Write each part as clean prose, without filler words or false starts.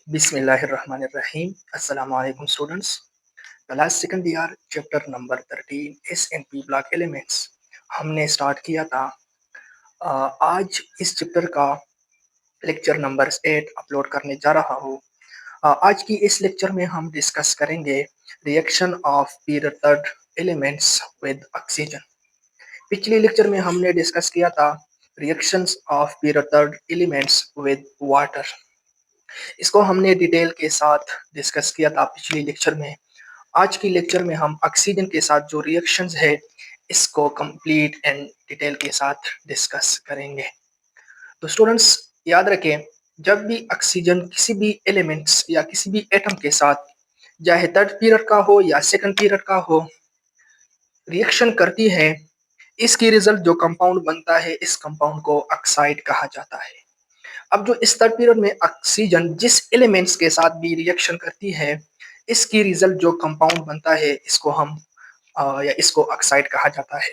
बिस्मिल्लाहिर्रहमानिर्रहीम। अस्सलामु अलैकुम students. Class second year chapter number 13 S and P block elements हमने स्टार्ट किया था। आज इस चैप्टर का लेक्चर नंबर 8 अपलोड करने जा रहा हूँ। आज की इस लेक्चर में हम डिस्कस करेंगे reaction of period elements with oxygen. पिछले लेक्चर में हमने डिस्कस किया था reactions of period elements with water. इसको हमने डिटेल के साथ डिस्कस किया था पिछले लेक्चर में। आज की लेक्चर में हम ऑक्सीजन के साथ जो रिएक्शंस है इसको कंप्लीट एंड डिटेल के साथ डिस्कस करेंगे। तो स्टूडेंट्स याद रखें, जब भी ऑक्सीजन किसी भी एलिमेंट्स या किसी भी एटम के साथ चाहे थर्ड पीरियड का हो या सेकंड पीरियड का हो रिएक्शन करती है, इसकी रिजल्ट जो कंपाउंड बनता है इस कंपाउंड को ऑक्साइड कहा जाता है। अब जो इस थर्ड पीरियड में ऑक्सीजन जिस एलिमेंट्स के साथ भी रिएक्शन करती है इसकी रिजल्ट जो कंपाउंड बनता है इसको हम या इसको ऑक्साइड कहा जाता है।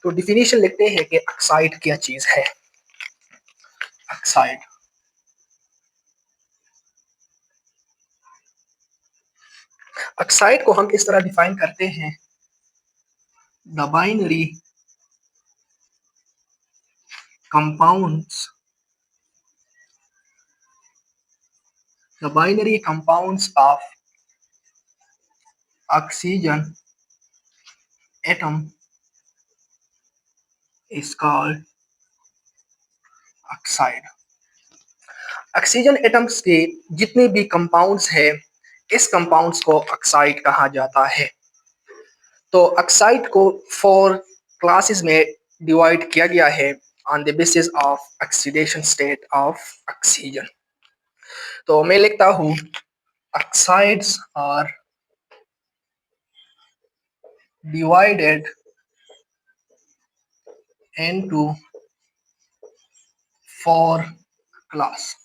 तो डिफिनीशन लिखते हैं कि ऑक्साइड क्या चीज है। ऑक्साइड ऑक्साइड को हम इस तरह डिफाइन करते हैं, the binary compounds of oxygen atom is called oxide. Oxygen atoms के जितने भी कंपाउंड्स है इस कंपाउंड्स को ऑक्साइड कहा जाता है। तो ऑक्साइड को 4 क्लासेस में डिवाइड किया गया है on the basis of oxidation state of oxygen. तो मैं लिखता हूँ oxides are divided into 4 class.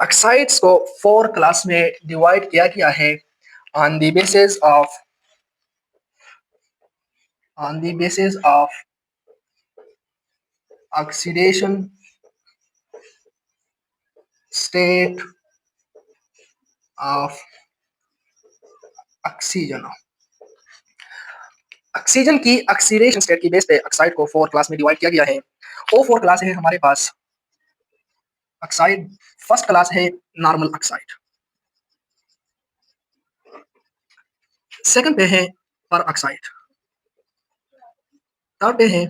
Oxides को 4 क्लास में डिवाइड किया गया है on the basis of oxidation state of oxygen. Oxygen की ऑक्सीडेशन स्टेट की बेस पे ऑक्साइड को 4 क्लास में डिवाइड किया गया है। वो 4 क्लास है हमारे पास ऑक्साइड। फर्स्ट क्लास है नॉर्मल ऑक्साइड, सेकंड पे है पर ऑक्साइड, थर्ड पे है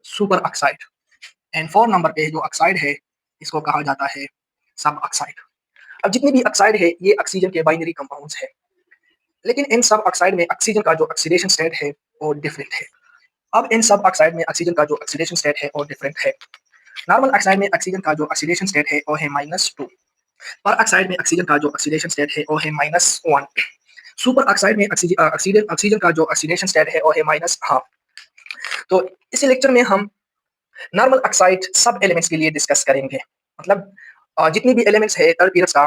सुपर ऑक्साइड एंड 4 नंबर पे जो ऑक्साइड है इसको कहा जाता है सब ऑक्साइड। अब जितने भी ऑक्साइड है ये ऑक्सीजन के बाइनरी कंपाउंड्स है, लेकिन इन सब ऑक्साइड में ऑक्सीजन का जो ऑक्सीडेशन स्टेट है वो डिफरेंट है। अब इन सब ऑक्साइड में ऑक्सीजन का जो ऑक्सीडेशन स्टेट है वो डिफरेंट है। नॉर्मल ऑक्साइड में ऑक्सीजन का जो ऑक्सीडेशन स्टेट है वो है -2। पर ऑक्साइड में ऑक्सीजन का जो ऑक्सीडेशन स्टेट है वो है -1। सुपर ऑक्साइड में ऑक्सीजन का जो ऑक्सीडेशन स्टेट है वो है -1/2। तो इस लेक्चर में हम नॉर्मल ऑक्साइड सब एलिमेंट्स के लिए डिस्कस करेंगे। मतलब जितनी भी एलिमेंट्स है थर्ड पीरियड का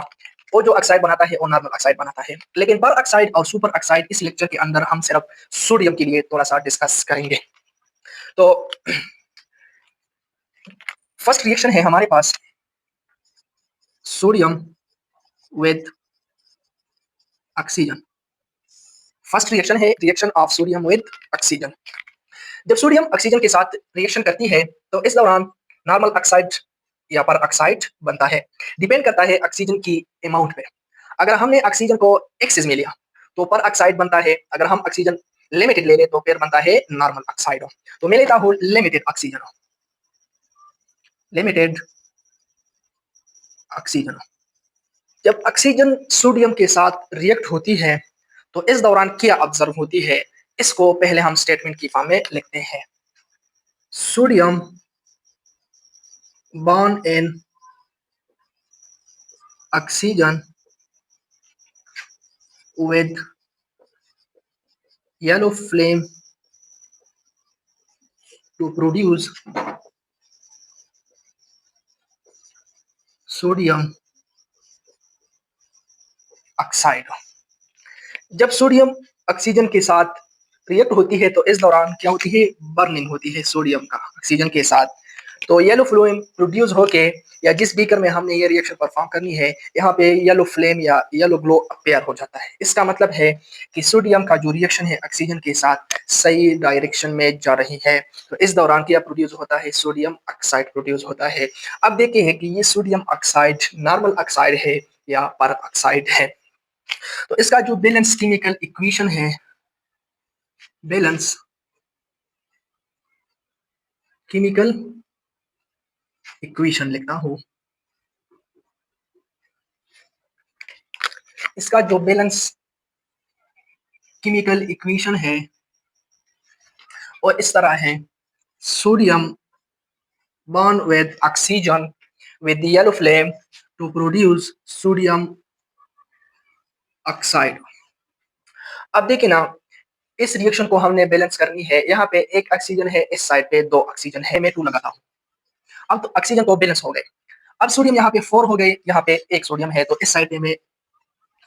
वो जो ऑक्साइड बनाता है वो नॉर्मल ऑक्साइड बनाता है, लेकिन पर ऑक्साइड और सुपर ऑक्साइड इस लेक्चर के अंदर हम सिर्फ सोडियम के लिए थोड़ा सा डिस्कस करेंगे। तो फर्स्ट रिएक्शन है हमारे पास sodium with oxygen. First reaction है reaction of sodium with oxygen. जब सोडियम ऑक्सीजन के साथ रिएक्शन करती है तो इस दौरान नॉर्मल ऑक्साइड या पर ऑक्साइड बनता है। डिपेंड करता है ऑक्सीजन की अमाउंट पे। अगर हमने ऑक्सीजन को एक्सेस में लिया तो पर ऑक्साइड बनता है, अगर हम ऑक्सीजन लिमिटेड ले ले तो फिर बनता है नॉर्मल ऑक्साइड। तो मैं लेता हूँ लिमिटेड ऑक्सीजन। लिमिटेड ऑक्सीजन जब ऑक्सीजन सोडियम के साथ रिएक्ट होती है तो इस दौरान क्या ऑब्जर्व होती है इसको पहले हम स्टेटमेंट की फॉर्म में लिखते हैं। Sodium bond in oxygen with yellow flame to produce sodium oxide. जब सोडियम ऑक्सीजन के साथ रिएक्ट होती है तो इस दौरान क्या होती है, बर्निंग होती है सोडियम का ऑक्सीजन के साथ। तो येलो फ्लेम प्रोड्यूस होके या जिस बीकर में हमने ये रिएक्शन परफॉर्म करनी है, यहाँ पे येलो फ्लेम या येलो ग्लो अपीयर हो जाता है। इसका मतलब है कि सोडियम का जो रिएक्शन है ऑक्सीजन के साथ सही डायरेक्शन में जा रही है। तो इस दौरान क्या प्रोड्यूस होता है? सोडियम ऑक्साइड प्रोड्यूस होता है। अब देखते हैं कि ये सोडियम ऑक्साइड नॉर्मल ऑक्साइड है या पर ऑक्साइड है। तो इसका जो बैलेंस केमिकल इक्वेशन है, बैलेंस केमिकल इक्वेशन लिखता हूं। इसका जो बैलेंस केमिकल इक्वेशन है और इस तरह है, sodium bond with oxygen with the yellow flame to produce sodium oxide। अब देखिए ना, इस रिएक्शन को हमने बैलेंस करनी है। यहाँ पे एक ऑक्सीजन है, इस साइड पे दो ऑक्सीजन है, मैं 2 लगाता हूँ। अब तो ऑक्सीजन को बैलेंस हो गए। अब सोडियम यहाँ पे 4 हो गए, यहाँ पे एक सोडियम है, तो इस साइड पे मैं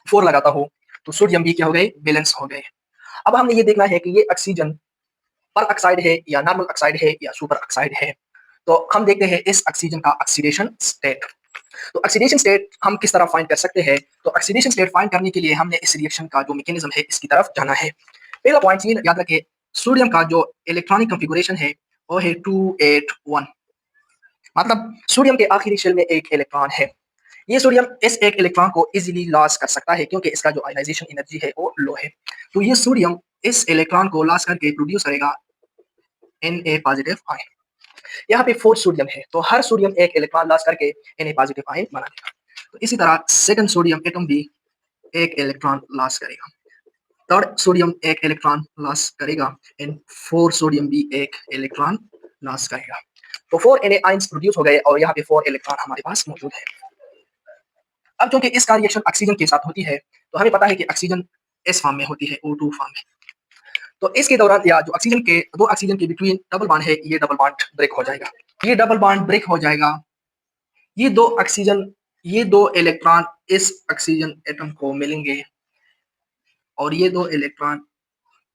4 लगाता हूँ, तो सोडियम भी क्या हो गए? बैलेंस हो गए। अब हमने ये देखना है कि ये ऑक्सीजन पर ऑक्साइड है या नॉर्मल ऑक्साइड है या सुपर ऑक्साइड है। तो हम देखते हैं इस ऑक्सीजन का ऑक्सीडेशन स्टेट। तो ऑक्सीडेशन स्टेट हम किस तरह फाइंड कर सकते हैं? तो ऑक्सीडेशन स्टेट फाइंड करने के लिए हमने इस रिएक्शन का जो मैकेनिज्म है इसकी तरफ जाना है। पहला पॉइंट ये याद रखें, सोडियम का जो इलेक्ट्रॉनिक कॉन्फ़िगरेशन है वो है 281। मतलब सोडियम के आखिरी शेल में एक इलेक्ट्रॉन है। ये सोडियम इस एक इलेक्ट्रॉन को इजीली लॉस कर सकता है क्योंकि इसका जो आयनाइजेशन एनर्जी है वो लो है। तो ये सोडियम इस इलेक्ट्रॉन को लॉस करके प्रोड्यूस करेगा Na पॉजिटिव आयन। यहाँ पे 4 सोडियम है, तो हर सोडियम एक इलेक्ट्रॉन लॉस करके Na पॉजिटिव आयन बना देगा। तो इसी तरह सेकंड सोडियम एटम भी एक इलेक्ट्रॉन लॉस करेगा, थर्ड सोडियम एक इलेक्ट्रॉन लॉस करेगा एंड 4 सोडियम भी एक इलेक्ट्रॉन लॉस करेगा। तो 4 Na आयंस प्रोड्यूस हो गए और यहाँ पे 4 इलेक्ट्रॉन हमारे पास मौजूद है। अब क्योंकि इसका रिएक्शन ऑक्सीजन के साथ होती है, तो हमें पता है कि ऑक्सीजन इस फॉर्म में होती है, O2 फॉर्म में। तो इसके दौरान या जो ऑक्सीजन के दो ऑक्सीजन के बिटवीन डबल बॉन्ड है, ये डबल बॉन्ड ब्रेक हो जाएगा। ये डबल बॉन्ड ब्रेक हो जाएगा। ये दो ऑक्सीजन, ये दो इलेक्ट्रॉन इस ऑक्सीजन एटम को मिलेंगे और ये दो इलेक्ट्रॉन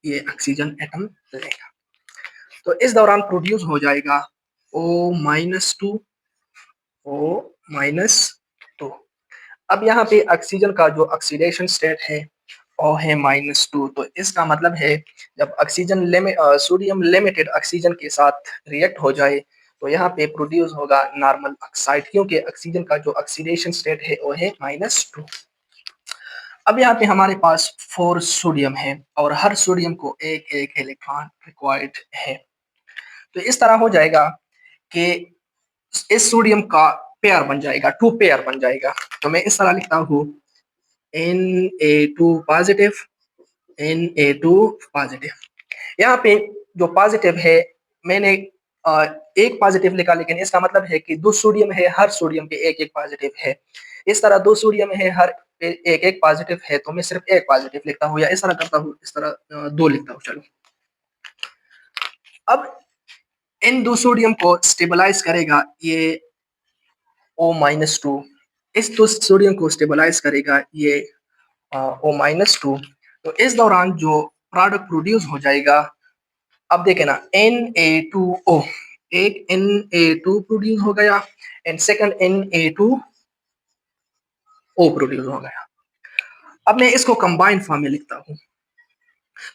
ये ऑक्सीजन एटम लेगा। तो इस दौरान प्रोड्यूस हो जाएगा O-2, O-2। अब यहाँ पे ऑक्सीजन का जो ऑक्सीडेशन स्टेट है वो है -2। तो इसका मतलब है जब ऑक्सीजन सोडियम लिमिटेड ऑक्सीजन के साथ रिएक्ट हो जाए तो यहाँ पे प्रोड्यूस होगा नॉर्मल ऑक्साइड, क्योंकि ऑक्सीजन का जो ऑक्सीडेशन स्टेट है वो है -2। अब यहाँ पे हमारे पास 4 सोडियम है और हर सोडियम को एक एक इलेक्ट्रॉन रिक्वायर्ड है। तो इस तरह हो जाएगा कि इस सोडियम का पेयर बन जाएगा, 2 पेयर बन जाएगा। तो मैं इस तरह लिखता हूँ Na2 पॉजिटिव, Na2 पॉजिटिव। यहाँ पे जो पॉजिटिव है मैंने एक पॉजिटिव लिखा, लेकिन इसका मतलब है कि 2 सोडियम है, हर सोडियम पे एक एक पॉजिटिव है। इस तरह 2 सोडियम है, हर पे एक एक पॉजिटिव है, तो मैं सिर्फ एक पॉजिटिव लिखता हूँ या इस तरह करता हूँ, इस तरह 2 लिखता हूँ। चलो अब इन 2 सोडियम को स्टेबलाइज करेगा ये O-2। इस 2 सोडियम को स्टेबलाइज करेगा ये O-2। तो इस दौरान जो प्रोडक्ट प्रोड्यूस हो जाएगा, अब देखें ना, Na2O, एक Na2 प्रोड्यूस हो गया एंड सेकंड Na2O प्रोड्यूस हो गया। अब मैं इसको कंबाइंड फॉर्म में लिखता हूँ।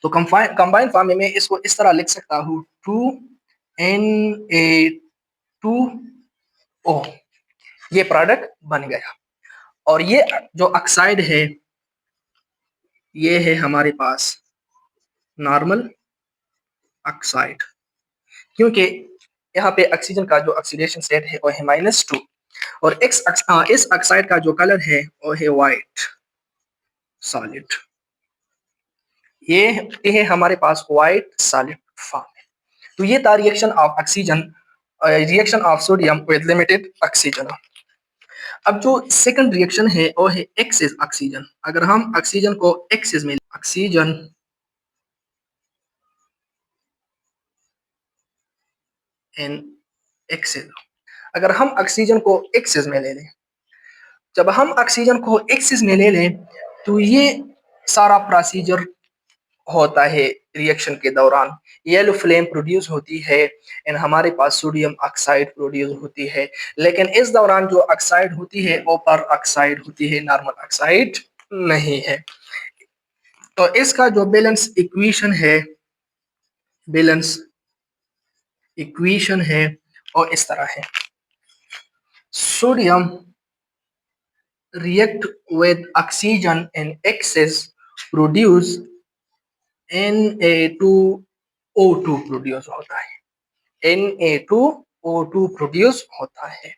तो कंबाइंड फॉर्म में मैं इसको इस तरह लिख सकता हूँ 2Na2O। ये प्रोडक्ट बन गया और ये जो ऑक्साइड है ये है हमारे पास नॉर्मल ऑक्साइड, क्योंकि यहाँ पे ऑक्सीजन का जो ऑक्सीडेशन स्टेट है वो है -2 और इस ऑक्साइड का जो कलर है वो है वाइट सॉलिड। ये है हमारे पास वाइट सॉलिड फॉर्म है। तो ये था reaction of oxygen, reaction of sodium with limited oxygen. अब जो सेकंड रिएक्शन है वो है एक्सेस ऑक्सीजन। अगर हम ऑक्सीजन को एक्सेस में, ऑक्सीजन इन एक्सेस, अगर हम ऑक्सीजन को एक्सेस में ले लें, जब हम ऑक्सीजन को एक्सेस में ले लें तो ये सारा प्रोसीजर होता है रिएक्शन के दौरान येलो फ्लेम प्रोड्यूस होती है एंड हमारे पास सोडियम ऑक्साइड प्रोड्यूस होती है। लेकिन इस दौरान जो ऑक्साइड होती है वो पर ऑक्साइड होती है, नॉर्मल ऑक्साइड नहीं है। तो इसका जो बैलेंस इक्वेशन है और इस तरह है। Sodium react with oxygen in excess produce Na2O2 produce होता है। Na2O2 प्रोड्यूस होता है।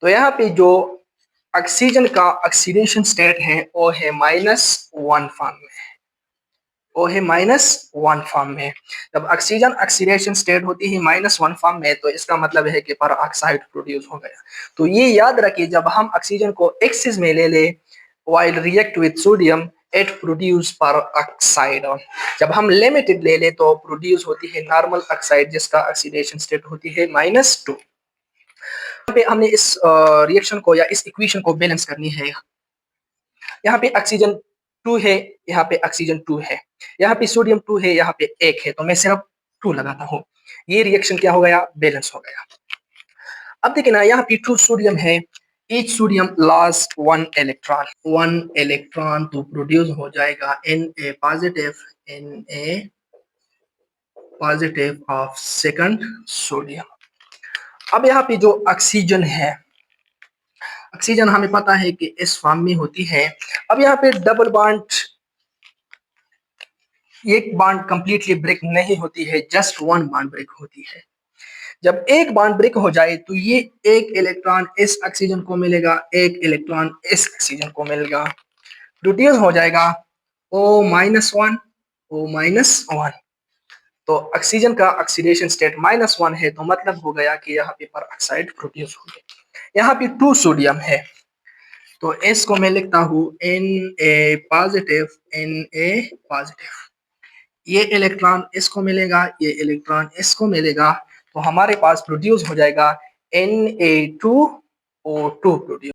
तो यहाँ पे जो ऑक्सीजन का ऑक्सीडेशन स्टेट है वो है -1 फॉर्म में, वो है -1 फॉर्म में। जब ऑक्सीजन ऑक्सीडेशन स्टेट होती है -1 फॉर्म में तो इसका मतलब है कि पर ऑक्साइड प्रोड्यूस हो गया। तो ये याद रखिए, जब हम ऑक्सीजन को एक्सिस में ले ले while react with sodium it produce पर ऑक्साइड। जब हम लिमिटेड ले ले तो प्रोड्यूस होती है नॉर्मल ऑक्साइड जिसका ऑक्सीडेशन स्टेट होती है -2। पे हमने इस रिएक्शन को या इस इक्वेशन को बैलेंस करनी है। यहाँ पे ऑक्सीजन 2 है, यहाँ पे ऑक्सीजन 2 है, यहाँ पे सोडियम 2 है, यहाँ पे 1 है, तो मैं सिर्फ 2 लगाता हूँ। ये रिएक्शन क्या हो गया, बैलेंस हो गया। अब देखिए ना, यहाँ पे 2 सोडियम है, each sodium lost 1 इलेक्ट्रॉन तो प्रोड्यूस हो जाएगा Na positive of second sodium. अब यहाँ पे जो ऑक्सीजन है, ऑक्सीजन हमें पता है कि इस फॉर्म में होती है। अब यहाँ पे डबल बॉन्ड, एक बॉन्ड कंप्लीटली ब्रेक नहीं होती है, जस्ट 1 बॉन्ड ब्रेक होती है। जब एक बॉन्ड ब्रेक हो जाए तो ये एक इलेक्ट्रॉन इस ऑक्सीजन को मिलेगा, एक इलेक्ट्रॉन इस ऑक्सीजन को मिलेगा, प्रोड्यूस हो जाएगा O-1 O-1। तो ऑक्सीजन का ऑक्सीडेशन स्टेट -1 है, तो मतलब हो गया कि यहाँ पे पर ऑक्साइड प्रोड्यूस हो गया। यहाँ पे 2 सोडियम है, तो इसको मैं लिखता हूँ Na पॉजिटिव। ये इलेक्ट्रॉन इसको मिलेगा, ये इलेक्ट्रॉन इसको मिलेगा, तो हमारे पास प्रोड्यूस हो जाएगा Na2O2 प्रोड्यूस।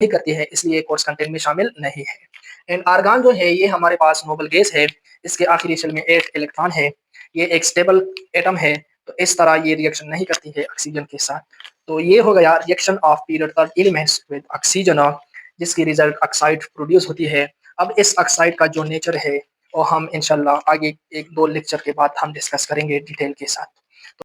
नहीं करती है, इसलिए कोर्स कंटेंट में शामिल नहीं है। एंड आर्गन जो है ये हमारे पास नोबल गैस है, इसके आखिरी शेल में 8 इलेक्ट्रॉन है, ये एक स्टेबल एटम है, तो इस तरह ये रिएक्शन नहीं करती है ऑक्सीजन के साथ। तो ये हो गया reaction of period third elements with oxygen, जिसकी रिजल्ट ऑक्साइड प्रोड्यूस होती है। अब इस ऑक्साइड का जो नेचर है वो हम इंशाल्लाह आगे 1-2 लेक्चर के बाद हम डिस्कस करेंगे डिटेल के साथ।